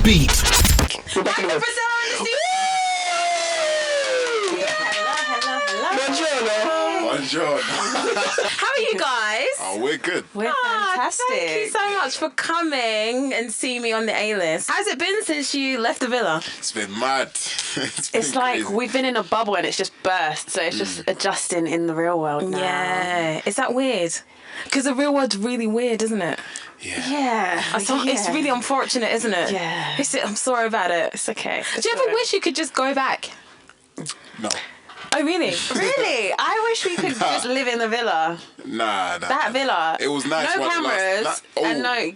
beat. Priscilla in the studio. Buongiorno. How are you guys? Oh, we're good. We're fantastic. Thank you so much for coming and seeing me on the A-list. How's it been since you left the villa? It's been mad. It's like we've been in a bubble and it's just burst, so it's just adjusting in the real world now. Yeah. Is that weird? Because the real world's really weird, isn't it? Yeah. It's really unfortunate, isn't it? Yeah. I'm sorry about it. It's okay. Do you ever wish you could just go back? No. Oh, really? Really? I wish we could just live in the villa. Nah. That villa. It was nice. No while it cameras. lasted. And no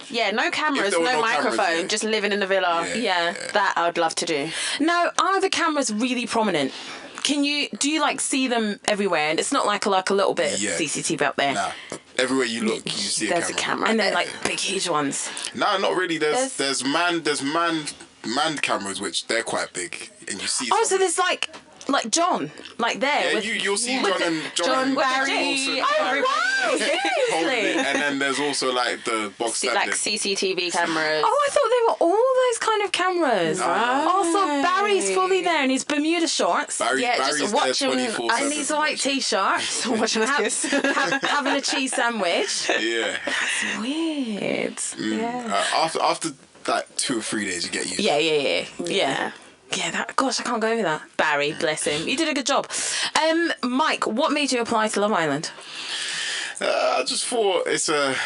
cameras, there were no no cameras, microphone, yeah. just living in the villa. Yeah. That I would love to do. Now, are the cameras really prominent? Do you like see them everywhere? And it's not like a little bit of CCTV up there. Nah. Everywhere you look, you see There's a a camera. camera. And then like big huge ones. Nah, not really. There's manned cameras, which they're quite big, and you see. Oh, some- so there's like John, like there. Yeah, with, you'll see John and Barry. Oh, wow, seriously? And then there's also like the box standard. Like CCTV cameras. Oh, I thought they were all those kind of cameras. Oh, so Barry's fully there in his Bermuda shorts. Barry's just there watching 24/7. And his white t-shirt. Watching us kiss. Having a cheese sandwich. Yeah. Weird. Yeah. After like 2 or 3 days, you get used. Yeah. Yeah, gosh, I can't go over that. Barry, bless him. You did a good job. Mike, what made you apply to Love Island? I just thought it's a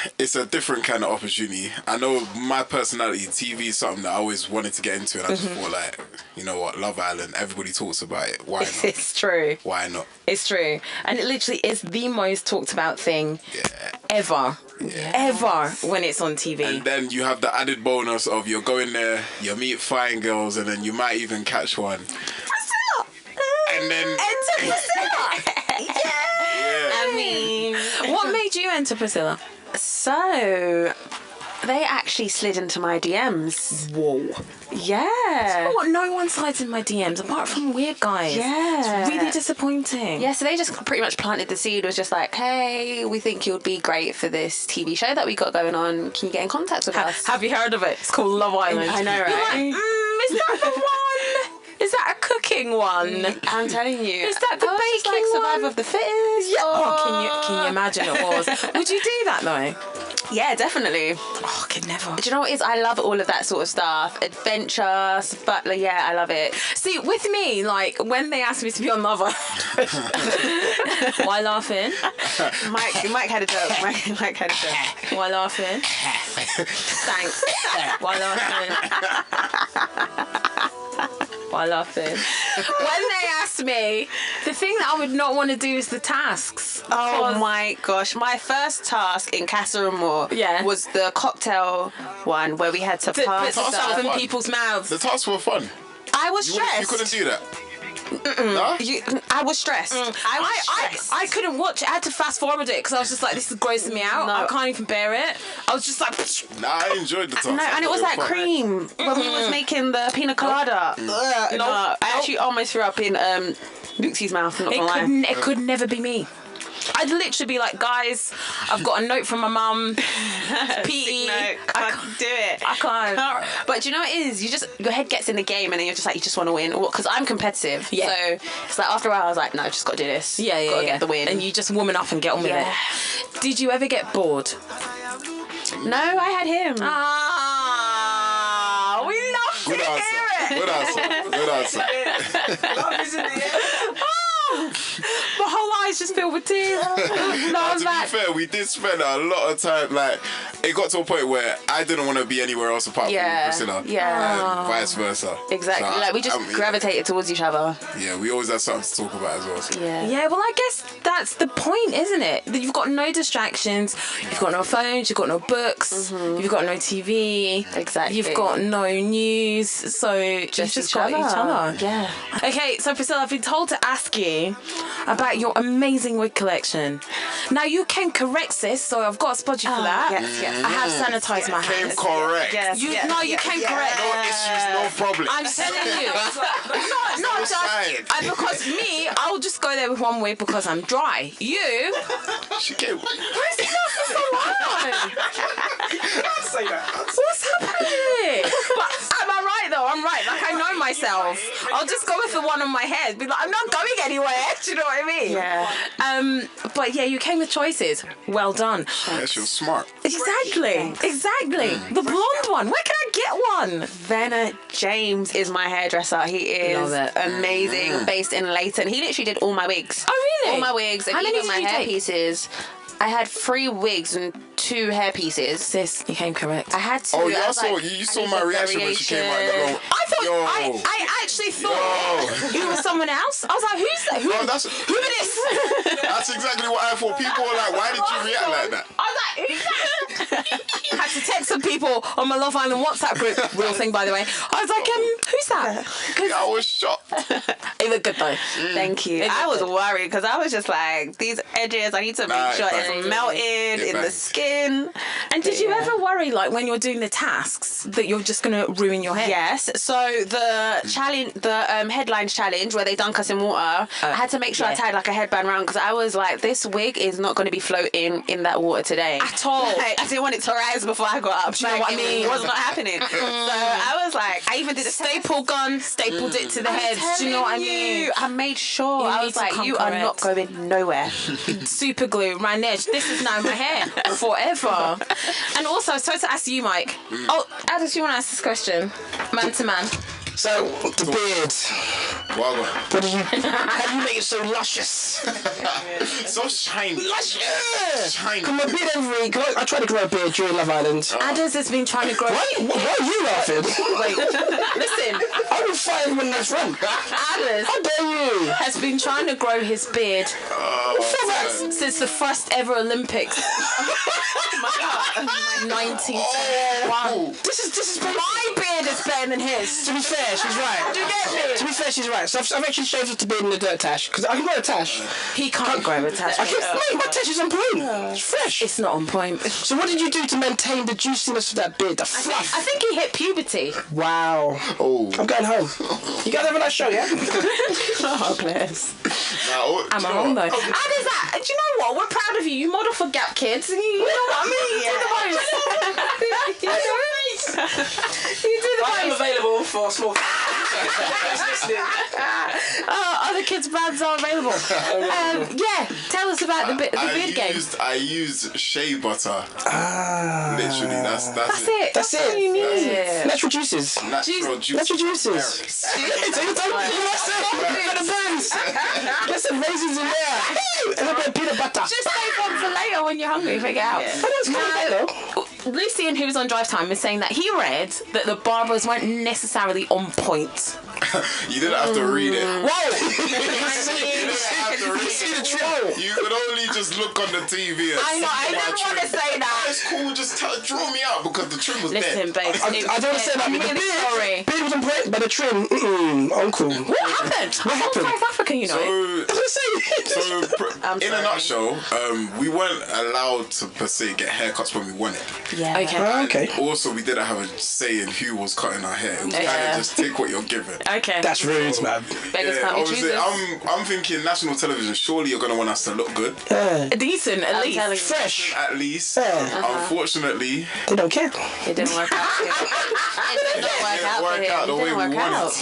different kind of opportunity. I know my personality, TV is something that I always wanted to get into, and I just thought, like, you know what, Love Island, everybody talks about it. Why not? It's true. Why not? It's true. And it literally is the most talked about thing ever. Yeah. Ever when it's on TV. And then you have the added bonus of you're going there, you meet fine girls, and then you might even catch one. Priscilla! And then... Enter Priscilla! I mean... What made you enter Priscilla? So, they actually slid into my DMs. Whoa. Yeah. What? No one slides in my DMs apart from weird guys. Yeah. It's really disappointing. Yeah, so they just pretty much planted the seed. Was just like, hey, we think you'd be great for this TV show that we got going on. Can you get in contact with us? Have you heard of it? It's called Love Island. I know, You're right? like, is that the one? Is that a cooking one? I'm telling you. Is that the It's baking like one? Survival of the Fittest? Yeah. Oh, can you imagine it was? Would you do that though? Yeah, definitely. Oh, I could never. Do you know what it is? I love all of that sort of stuff. Adventure, but like, yeah, I love it. See, with me, like, when they asked me to be on Love Island, why laughing? Mike had a joke. Mike had a joke. Why laughing? Thanks. Why laughing? Why laughing? When they asked me, the thing that I would not want to do is the tasks. Oh my gosh. My first task in Casa Amor was the cocktail one where we had to Put pass stuff in fun. people's mouths. The tasks were fun. I was stressed. You couldn't do that. No? I was stressed. I was stressed. I couldn't watch it. I had to fast forward it because I was just like, this is grossing me out. No. I can't even bear it. I was just like... Nah, I enjoyed the tasks. No, and it was that cream when we was making the pina colada. No, I actually almost threw up in Luxie's mouth. I'm not gonna lie. It could never be me. I'd literally be like, guys, I've got a note from my mum. PE. No, can't do it. I can't. But do you know what it is? Your head gets in the game and then you're just like, you just want to win. Because I'm competitive. Yeah. So it's like after a while I was like, no, just got to do this. Gotta get the win. And you just woman up and get on with it. Did you ever get bored? No, I had him. Ah, we love Good to answer. hear it. Good answer. Love is in the air. My whole eyes just filled with tears. No, To be fair, we did spend a lot of time, like, it got to a point where I didn't want to be anywhere else apart from Priscilla. Yeah. And vice versa. Exactly. So like we just gravitated towards each other. Yeah, we always had something to talk about as well. So. Yeah, well, I guess that's the point, isn't it? That you've got no distractions, you've got no phones, you've got no books, you've got no TV. Exactly. You've got no news, so you've just got each other. Yeah. Okay, so Priscilla, I've been told to ask you about your amazing wig collection. Now, you came correct, sis, so I've got to spot you for that. Yes. I have sanitised my Came hands. correct. Yes. You came correct. No issues, no problem. I'm telling you. not just side. because me, I'll just go there with one wig because I'm dry. You, She came. where's the salon? Say that. What's happening? But am I right? myself. I'll just go with the one on my head. Be like, I'm not going anywhere. Do you know what I mean? Yeah. But yeah, you came with choices. Well done. Yes, you're smart. Exactly. The blonde one. Where can I get one? Venna James is my hairdresser. He is Love it. amazing, based in Leighton. He literally did all my wigs. Oh, really? All my wigs and How many even my did you hair take? pieces. I had 3 wigs and 2 hair pieces. Sis, you came correct. I had to. Oh, I yeah, I was saw like, you I saw need my a reaction when she came out. variation. I thought Yo. I actually thought you were someone else. I was like, who's that? Oh, that's Who is this? that's exactly what I thought. People were like, "Why did you react like that?" I was like, who's that? Had to text some people on my Love Island WhatsApp group. Real thing, by the way. I was like, who's that? Yeah, I was shocked. He looked good though. Thank you. I was worried because I was just like, these edges, I need to make sure it's melted in the skin. And did you ever worry, like, when you're doing the tasks, that you're just going to ruin your hair? Yes. So the challenge, the headlines challenge where they dunk us in water, I had to make sure I tied like a headband around because I was like, this wig is not going to be floating in that water today At all. Like, I didn't want it to rise before I got up. Do you know what I mean? It was not happening. So I was like, I even did a Staple gun, stapled it to the head. Do you know what I mean? I made sure. I need was to like, come you are not correct. going nowhere. Super glue, my edge. This is now my hair forever. And also, so to ask you, Mike. Oh, Alice, you want to ask this question? Man to man. So, the beard. Wow, What did you? How do you make it so luscious? so shiny. Luscious. Shiny. Come on, beard every. I tried to grow a beard during Love Island. Adders has been trying to grow. Why are you laughing? Wait, listen. I will fight him in this room. Adders How dare you? has been trying to grow his beard since the first ever Olympics. 1971. This is My beard is better than his. To be fair, she's right. Do you get me? To be fair, she's right. So I've actually shaved off the beard in the dirt tash because I can grow a tash. He can't grow a tash. I can, no, my tash is on point. It's fresh. It's not on point. So what did you do to maintain the juiciness of that beard? The fluff. I think he hit puberty. Wow. Oh. I'm going home. You guys have a nice show, yeah? Oh, bless. Now, Am I wrong though? How does that? Do you know what? We're proud of you. You model for Gap Kids. You know what I mean? You do the most. You do the I am most. available for small. Other kids' brands are available. Yeah, tell us about the beard game. I used shea butter. Literally, that's it. That's all it. you need. Natural juices. Natural juice. Natural juices. Berries. Just Get some raisins in there. And a bit of peanut butter. save one for later when you're hungry. Figure it out. Lucian, who was on Drive Time, was saying that he read that the barbers weren't necessarily on point. You didn't have to read it. Whoa! You didn't have to read it. You could only just look on the TV and I know, I see my didn't want to trim. say that. It's cool, just draw me out because the trim was Listen, dead. babe. I don't want to say that, I'm but the really beard, sorry. beard was on point, but the trim, uncle. What happened? What happened? I'm South African, you know. In a nutshell, we weren't allowed to per se get haircuts when we wanted. Yeah. Okay. Okay. Also, we didn't have a say in who was cutting our hair. It was kind Yeah. of just take what you're given. Okay. That's rude, man. Beggars can't be obviously, choosers. I'm thinking national television. Surely you're gonna want us to look good, Decent, at least. telling you. Fresh. at least. Yeah. Unfortunately, They don't care. It didn't work out. It did not it work didn't out work for him. out the It way didn't we work wanted. out.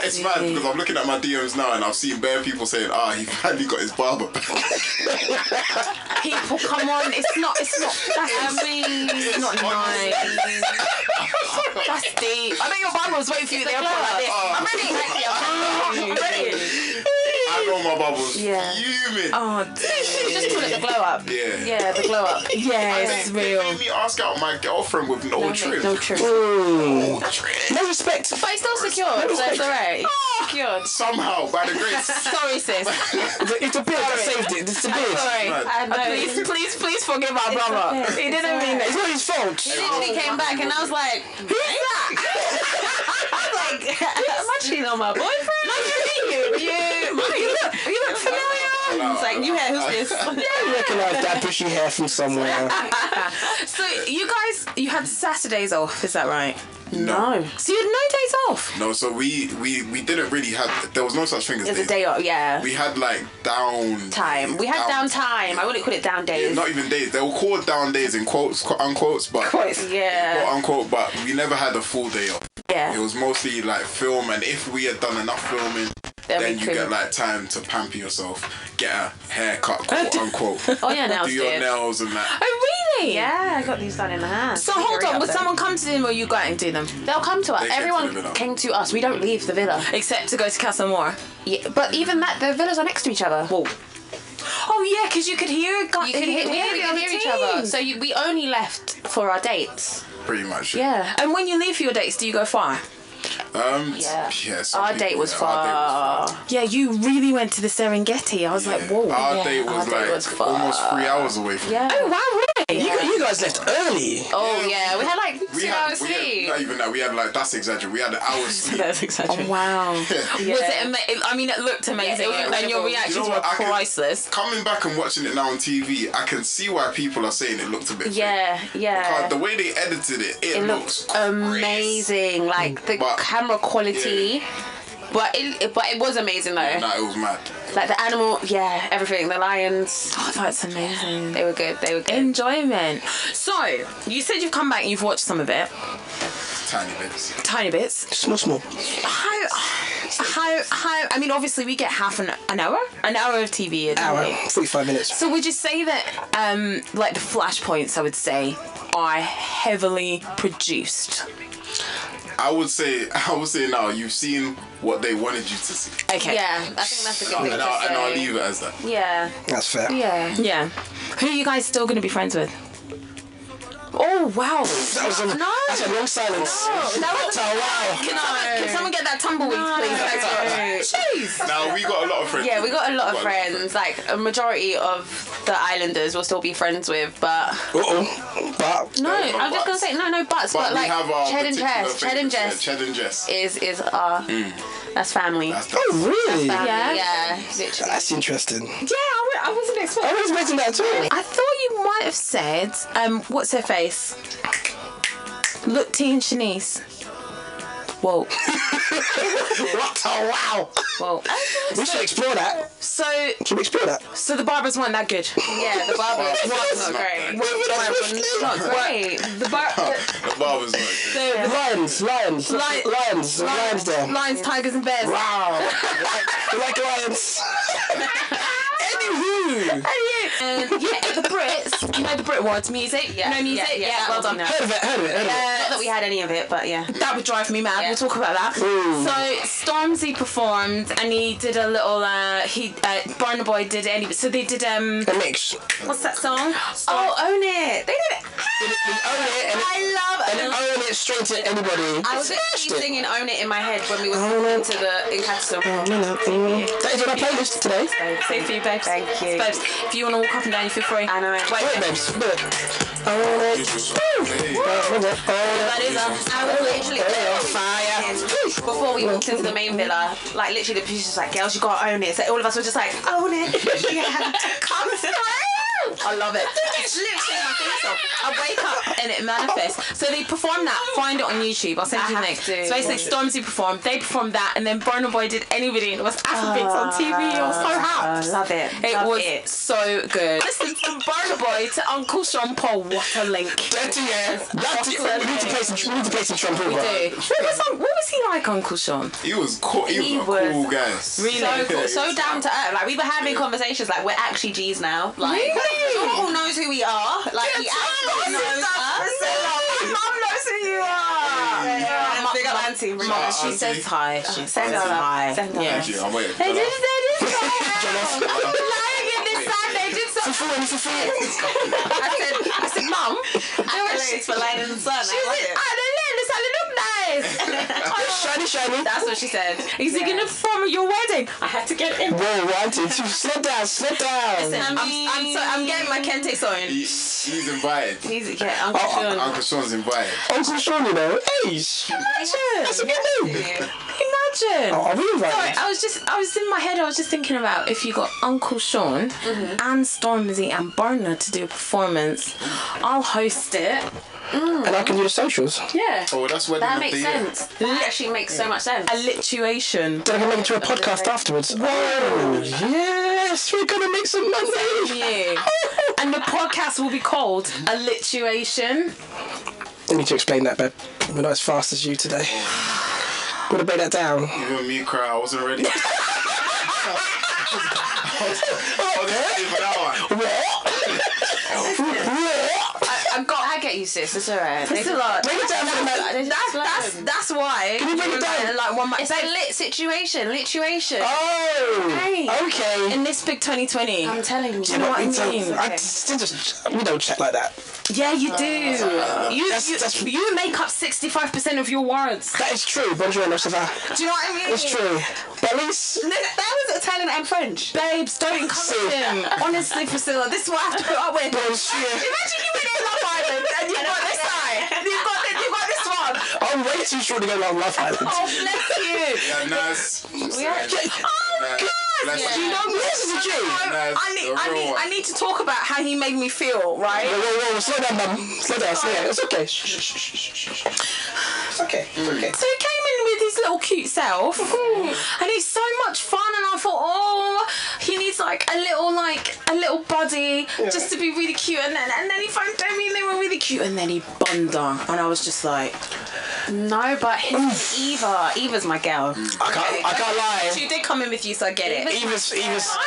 It's mad because I'm looking at my DMs now and I've seen bare people saying, he finally got his barber back. People, come on. It's not, that's it's not nice. That's deep. I know your barber was waiting for you at the airport like this. I'm ready. I'm ready. I know my bubbles Yeah. fuming. Oh, Just call it the glow up. Yeah. Yeah, the glow up. yeah, it's They real. made me ask out my girlfriend with no trim. No trim. Ooh. No trim. No respect. But it's still secured, so it's alright. Secured. Somehow, by the grace. Sorry, sis. It's the beard that saved it. It's the beard. Sorry. Right. I know. Please forgive our brother. He didn't mean It's it. not his fault. He literally came back and I was like, who's that? I was like, am I cheating on my boyfriend? Nice to meet you. You look familiar. It's like, you had who's this? I recognise that bushy hair from somewhere. So you guys, you had Saturdays off, is that right? No. So you had no days off? No, so we didn't really have. There was no such thing as It's days. a day off, yeah. We had like down Time. We had down time. I wouldn't call it down days. Not even days. They were called down days in quotes, unquotes, but Yeah. quote unquote. But we never had a full day off. Yeah. It was mostly like film, and if we had done enough filming, then you get like time to pamper yourself, get a haircut, quote unquote. Oh, yeah, nails. Do your nails and that. Oh, really? Yeah, I got these done in the house. So hold on, would someone come to them or you go out and do them? They'll come to us. They came to the Everyone villa. came to us. We don't leave the villa. Except to go to Casa Amor. Yeah, but even that, the villas are next to each other. Whoa. Oh yeah, because you could hear You can hear, we can hear each other. So we only left for our dates. Pretty much. Yeah. And when you leave for your dates, do you go far? Yeah. Some Our people, date was yeah, far. our date was far. Yeah, you really went to the Serengeti. I was like, whoa. Our date was our date like was far. almost 3 hours away from. Yeah. Oh wow, really? You guys left early. Oh yeah, we had like 2 hours we had, sleep. not even that. We had like, that's exaggerated. We had an hour's sleep. That's exaggerated. Oh wow. Yeah. Was it amazing? I mean, it looked amazing, Yeah, it was and your incredible. reactions You know were what? priceless. Coming back and watching it now on TV, I can see why people are saying it looked a bit fake. Yeah, yeah. The way they edited it, it looks amazing. Like the camera quality. But it was amazing though. No, it was mad. Like the animal, yeah, everything. The lions. Oh, that's amazing. They were good. They were good. Enjoyment. So, you said you've come back and you've watched some of it. Tiny bits. Tiny bits. Small. How, I mean, obviously we get half an hour of TV a day. Hour, 45 minutes. So would you say that, like the flashpoints, I would say, are heavily produced? I would say now you've seen what they wanted you to see. Okay. Yeah, I think that's a good thing And to I'll say. leave it as that. Yeah. That's fair. Yeah. Yeah. Who are you guys still going to be friends with? Oh, wow. That was a, No. that's a long silence. That was wow. Can someone get that tumbleweed, please? Jeez. Now we got a lot of friends. Yeah, we got a lot of friends. Like a majority of the islanders we'll still be friends with, but But no, No I'm just gonna buts. say no buts, But but we like have our Ched and particular Jess, Ched and favourites, Jess yeah, Ched and Jess. is our that's family. That's oh really? Family, Yeah. yeah, literally. That's interesting. Yeah, I wasn't expecting. I was expecting that too. I thought you might have said, what's her face? Look, T and Shanice. Whoa. What? Oh wow. Whoa. We should explore that. So Should we explore that? the barbers weren't that good. Yeah, the barbers It's not not great. Not great. The The barber's not good. Lions there. Lions, tigers, and bears. Wow. You like lions? Anywho. Yeah, the Brits. You know the Brit Awards music. Yeah, You know music. yeah, that well was done. nice. Heard of it. Not that we had any of it, but yeah. That would drive me mad. Yeah. We'll talk about that. So Stormzy performed, and he did a little. Burna Boy did so they did A mix. what's that song? Oh, own it. They did it. You own it and I love and it. own it straight to anybody. I was actually singing "Own It" in my head when we were into the Incastle. That is on our playlist today. Save for you, babes. Thank you. Babes, if you want to walk up and down, you feel free. I know. Wait, Wait, babes. Look. Own it. that is I was literally Fire. before we walked into the main villa. Like literally, the producer's like, "Girls, you gotta own it." So all of us were just like, "Own it." Yeah. Come through. I love it. It's literally my face off. I wake up and it manifests. So they performed that. Find it on YouTube. I'll send you the I link. have to. So basically, Stormzy performed. They performed that, and then Burna Boy did Anybody, and it was Afrobeats on TV. I was so happy. Love it. It Love was it. so good. Listen, from Burna Boy to Uncle Sean Paul, what a link. Dirty, yeah. We need to play some trumpet. We do. What was he like, Uncle Sean? He was cool. He was a cool guy. Really? So cool, so down to earth. Like we were having conversations. Like we're actually G's now. Like Sean knows who we are. Like he actually knows us. Mum knows who you are. Big up auntie. Big up Shout out She auntie. says hi. She Send says her up. hi. Send her Yeah. Thank you. I'm waiting. They did this. I'm lying in this side. They did something. I said, Mum, accolades for lying in the sun. She was like, ah, they look nice. Shiny. That's what she said. Is he gonna perform at your wedding? I had to get him. Whoa, 1, 2, 3. Slow down. Listen, I'm getting my kente song. He's invited. He's Uncle Sean. Uncle Sean's invited. Uncle Sean, you know. Hey, that's a good name. Imagine. Oh, are we invited? Sorry, I was in my head. I was just thinking about if you got Uncle Sean and Stormzy and Burna to do a performance, I'll host it. and I can do the socials. Yeah. Oh, that's wedding That of makes the year. sense. That actually makes so much sense. A lituation. Then I can make it to a podcast afterwards. Whoa! Yes, we're gonna make some money. Yeah. And the podcast will be called A Lituation. I need to explain that, babe. We're not as fast as you today. I'm gonna break that down. Even me cry, I wasn't ready. I was ready for that one. I get you, sis. It's alright. Priscilla, Break it down for the man. that's why. Can you break it down? Like one It's a lit situation. Lituation. Oh, Hey. okay. in this big 2020. I'm telling you. You know what I mean? Okay. We don't check like that. Yeah, you do. That's- You make up 65% of your words. That is true. Bonjour, no ça va. Do you know what I mean? It's true. But at least... That was Italian and French. Babes, don't encourage him. Honestly, Priscilla, this is what I have to put up with. Bonjour. Imagine you went in Love Island and you've got this side. You've got this one. I'm way too short to go on Love Island. Oh, bless you. Yeah, nice. Oh, God. Bless Yeah. you. You know this is a G. Nice. I need to talk about how he made me feel, right? Whoa, slow down, mum. Slow down. It's okay. Shh. It's okay. It's okay. So he came in with his little cute self, and he's so much fun. And I thought, oh, he needs like a little buddy just to be really cute. And then he found Demi, and they were really cute. And then he bummed her, and I was just like, No, but his is Eva. Eva's my girl. I can't lie. she did come in with you, so I get it. Eva's. I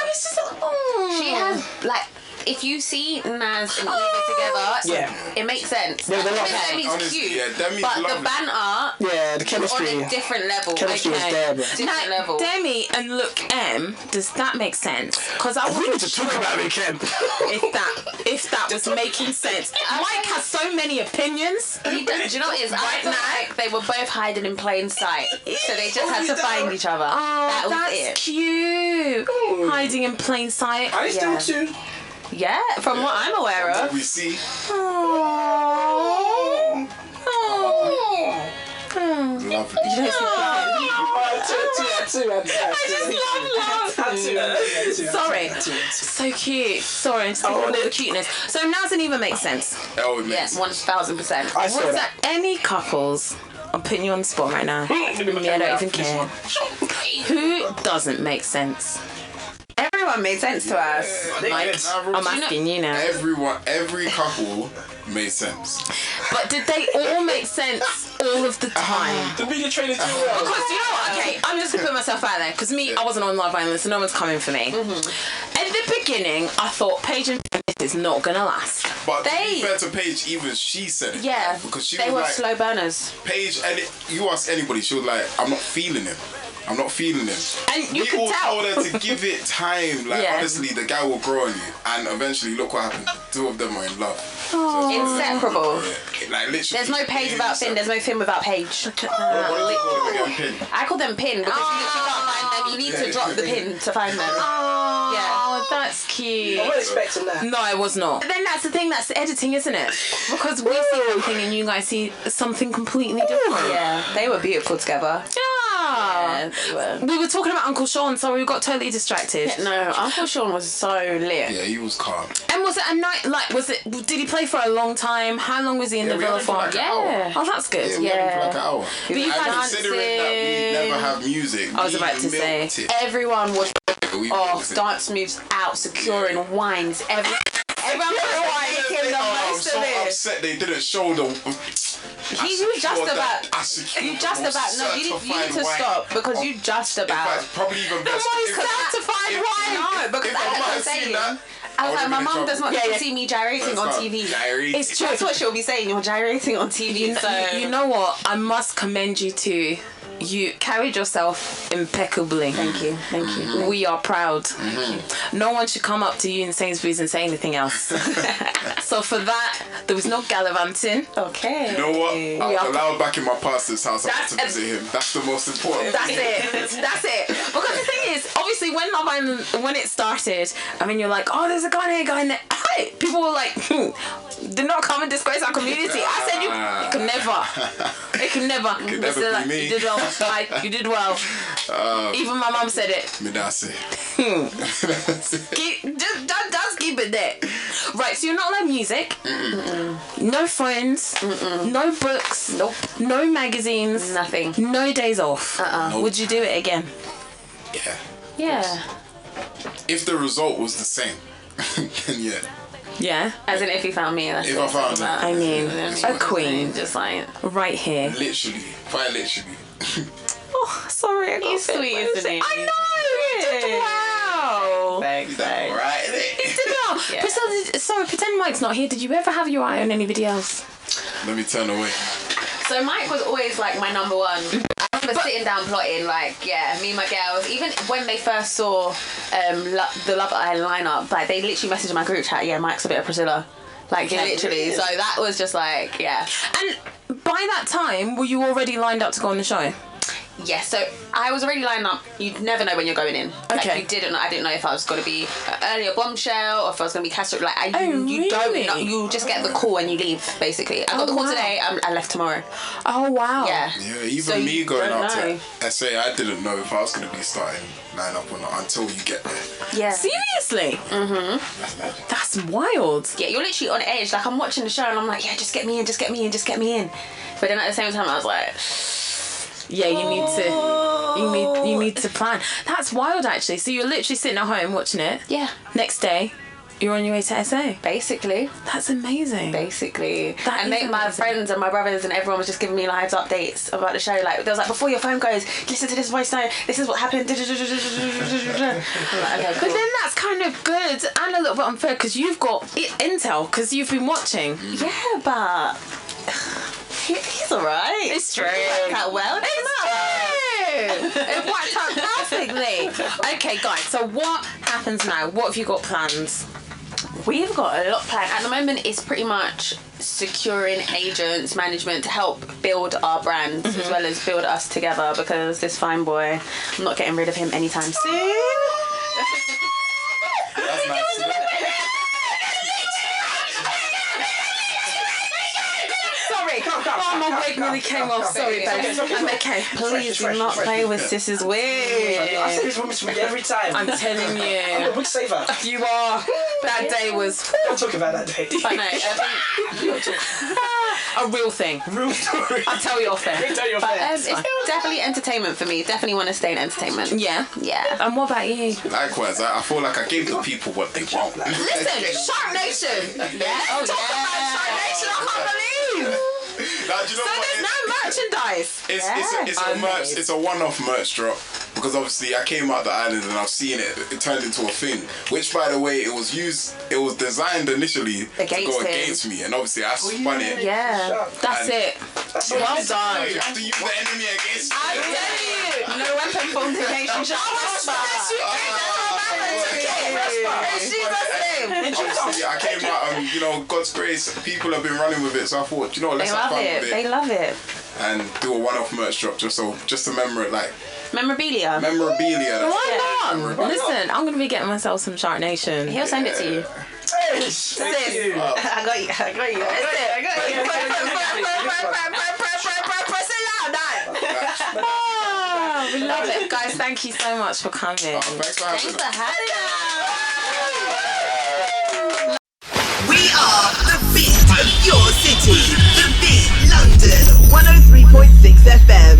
was just like, oh. She has like. If you see Naz and Eva together, Yeah. it makes sense. Yeah, they're not- Demi's Honestly, cute, yeah, Demi's but lovely. the banter Yeah, the chemistry. on a different level. Chemistry was Okay. there, bro. Different level. Demi and Look M, does that make sense? Because I We need wasn't to talk about it, Ken. if that was making sense. Mike has so many opinions. Do you know what it is? I feel like they were both hiding in plain sight, so they just had to find each other. Oh, that was that's it. cute. Hiding in plain sight. I still Yeah. too. Yeah, from what I'm aware of. We see. Aww. Lovely. Sorry. So cute. Sorry, I'm sticking with all the cuteness. So Naz and Eva makes sense. Oh, it Yes, makes 1000%. I saw Was that. there any couples? I'm putting you on the spot right now. I don't even care. Who doesn't make sense? Everyone made sense to us. Mike, I'm asking you now. Every couple made sense. But did they all make sense all of the time? The media trainer too. Because you know what? Okay, I'm just gonna put myself out there. Because I wasn't on Love Island, so no one's coming for me. At the beginning, I thought Paige and this is not gonna last. But to be fair to Paige, even she said it. Yeah, Because she they was were like, slow burners. Paige, and you ask anybody, she was like, I'm not feeling him. I'm not feeling him. And you we could all tell. told her to give it time. Like, Yeah. honestly, the guy will grow on you. And eventually, look what happened. Two of them are in love. Inseparable. Yeah, like, literally. There's no Paige without Finn. There's no Finn without Paige. What do they call them again? Pin. I call them pin because you literally can't find them. You need to drop the pin to find them. Oh, that's cute. I wasn't expecting that. No, I was not. Then that's the thing, that's the editing, isn't it? Because we see one thing and you guys see something completely different. Yeah, they were beautiful together. Yeah. They were. We were talking about Uncle Sean, so we got totally distracted. No, Uncle Sean was so lit. Yeah, he was calm. And was it a night, like, did he play for a long time? How long was he in the we villa had him for for? like an hour. Oh, that's good. Yeah, we had him for like an hour. But you And guys considering that we never have music, I was about to say. milked it. Everyone was We off, milked it. dance moves out, securing wines. Everyone was wine. The I'm most so of it. upset they didn't show the. You just about. You You just about. No, you need to stop because you just about. Probably even best. Most out to find wine. No, because if I that's might what I'm have seen saying. that, I was like, my mum does not Yeah, need yeah. to see me gyrating on TV. It's true. That's what she'll be saying. You're gyrating on TV. So You know what? I must commend you too. You carried yourself impeccably. Thank you. Thank you. We are proud. No one should come up to you in Sainsbury's and say anything else. So for that, there was no gallivanting. Okay. You know what? I was allowed back in my pastor's house to visit him. That's the most important. That's it. That's it. Because the thing is, obviously, when Love Island, when it started, I mean, you're like, oh, there's a guy here, guy in there. Hey, people were like, do not come and disgrace our community. I said, you can never. It can never. Could They said, never like, be me. you did well. Like, you did well. Even my mum said it. Me that's it. Just keep it there. Right, so you're not allowed music. No phones. No books. Nope. No magazines. Nothing. No days off. Nope. Would you do it again? Yeah. Yeah. If the result was the same, then yeah. Yeah. As in, if you found me, that's If what I it's found about. her. I mean, Yeah. a queen. Just like, Right here. Literally. Quite literally. Oh, sorry, I got He's a bit sweet, isn't he? I know. You did well. thanks. Right there. You did well. Yeah. Priscilla, sorry, pretend Mike's not here. Did you ever have your eye on anybody else? Let me turn away. So Mike was always like my number one. I remember sitting down plotting, like, yeah, me and my girls. Even when they first saw the Love Island lineup, like they literally messaged my group chat, yeah, Mike's a bit of Priscilla. Like, literally. So that was just like, yeah. And by that time, were you already lined up to go on the show? Yeah, so I was already lining up. You'd never know when you're going in. Like, Okay. you didn't know. I didn't know if I was going to be earlier bombshell or if I was going to be cast. Like, you don't know. You just get the call and you leave, basically. I got the call today. I left tomorrow. Oh, wow. Yeah. Yeah, even So me you going don't out know. to SA, I didn't know if I was going to be starting line-up or not until you get there. Yeah. Seriously? That's magic. That's wild. Yeah, you're literally on edge. Like, I'm watching the show and I'm like, yeah, just get me in, just get me in, just get me in. But then at the same time, I was like, Yeah, you need to plan. That's wild, actually. So you're literally sitting at home watching it. yeah, Next day, you're on your way to SA. basically. That's amazing. Basically. That And is my amazing. friends and my brothers and everyone was just giving me live updates about the show. Like, there was like, before your phone goes, listen to this voice note, this is what happened. I'm like, okay, But cool. then that's kind of good and a little bit unfair because you've got intel because you've been watching. Yeah, but he's alright. It's true. Worked out well. It worked out perfectly. Okay, guys, so what happens now? What have you got plans? We've got a lot planned. At the moment, it's pretty much securing agents, management to help build our brand as well as build us together because this fine boy, I'm not getting rid of him anytime soon. That's nice. Sorry, oh, my wig nearly came off. Sorry, babe. I'm okay. Please do not play with Sis's I wig. say this woman's wig every time. I'm telling I'm you. a wig saver. You are. That day was Don't talk about that day. But no, I think, a real thing. Real story. I'll tell you off there. Tell your friends. it's definitely entertainment for me. Definitely want to stay in entertainment. Yeah. Yeah. And what about you? Likewise, I feel like I gave the people what they want. Listen, Shark Nation. Yeah. Oh, Talk about Shark Nation. I can't believe. Now, do you know So what? there's no merchandise. It's a one-off merch drop because obviously I came out the island and I've seen it. It turned into a thing, which by the way, it was designed initially to Against go him. against me, and obviously I spun it. Yeah. That's it. That's Well what done. You have to use the enemy against me. I'm telling you. No weapon formed against you shall prosper. Obviously, I came out and God's grace, people have been running with it, so I thought, let's They have love fun it. with They it love it. and do a one-off merch drop just to memorialize Memorabilia. memorabilia. Why not? Listen, I'm gonna be getting myself some Shark Nation. He'll send it to you. Hey, thank you. I got you. Oh, we love it, guys. Thank you so much for coming. Thanks for having Thanks us. for having us. We are the beat of your city. The beat London 103.6 FM.